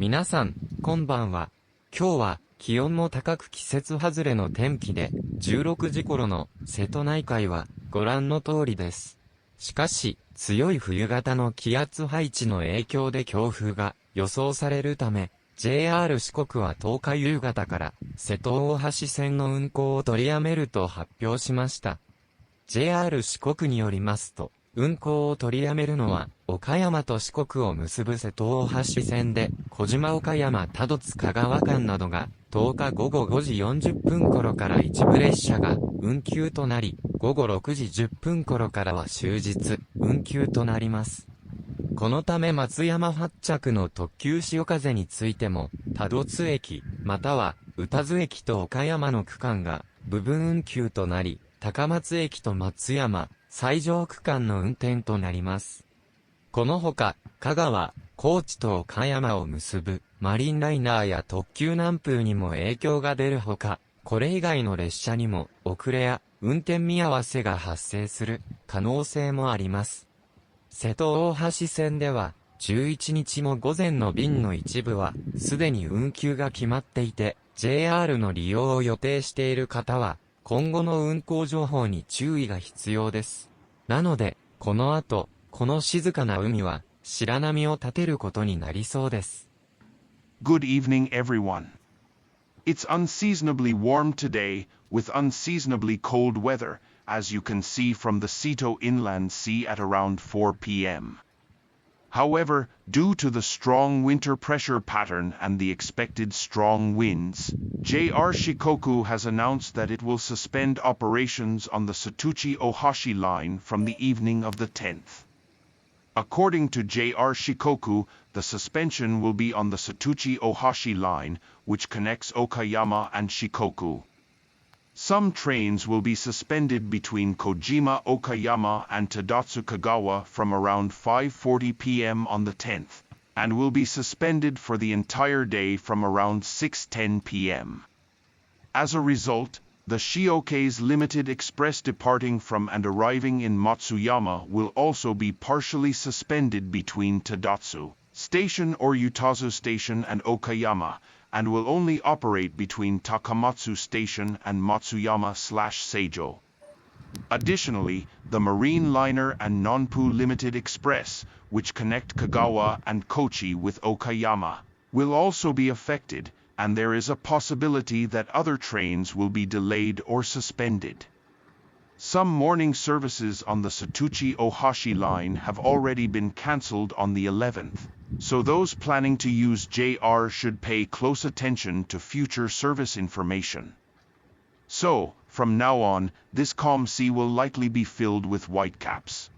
皆さん、こんばんは。今日は気温も高く季節外れの天気で、16時頃の瀬戸内海はご覧の通りです。しかし、強い冬型の気圧配置の影響で強風が予想されるため、JR 四国は10日夕方から瀬戸大橋線の運行を取りやめると発表しました。JR 四国によりますと、運行を取りやめるのは、岡山と四国を結ぶ瀬戸大橋線で、小島岡山多度津香川間などが、10日午後5時40分頃から一部列車が運休となり、午後6時10分頃からは終日、運休となります。このため松山発着の特急潮風についても、多度津駅、または、宇多津駅と岡山の区間が、部分運休となり、高松駅と松山、西条区間の運転となります。このほか、香川、高知と岡山を結ぶマリンライナーや特急南風にも影響が出るほか、これ以外の列車にも遅れや運転見合わせが発生する可能性もあります。瀬戸大橋線では、11日も午前の便の一部は、すでに運休が決まっていて、JR の利用を予定している方は、今後の運行情報に注意が必要です。なので、この後、この静かな海は、白波を立てることになりそうです。Good evening, everyone. It's unseasonably warm today, with unseasonably cold weather, as you can see from the Seto Inland Sea at around 4 p.m. However, due to the strong winter pressure pattern and the expected strong winds, JR Shikoku has announced that it will suspend operations on the Satuchi-Ohashi line from the evening of the 10th. According to JR Shikoku, the suspension will be on the Satuchi-Ohashi line, which connects Okayama and Shikoku. Some trains will be suspended between Kojima Okayama and Tadotsu Kagawa from around 5:40 p.m. on the 10th, and will be suspended for the entire day from around 6:10 p.m. As a result, the Shioke's limited express departing from and arriving in Matsuyama will also be partially suspended between Tadotsu Station or Utazu Station and Okayama, and will only operate between Takamatsu Station and Matsuyama/Seijo. Additionally, the Marine Liner and Nonpu Limited Express, which connect Kagawa and Kochi with Okayama, will also be affected, and there is a possibility that other trains will be delayed or suspended. Some morning services on the Satuchi-Ohashi line have already been cancelled on the 11th, so those planning to use JR should pay close attention to future service information. So, from now on, this calm sea will likely be filled with whitecaps.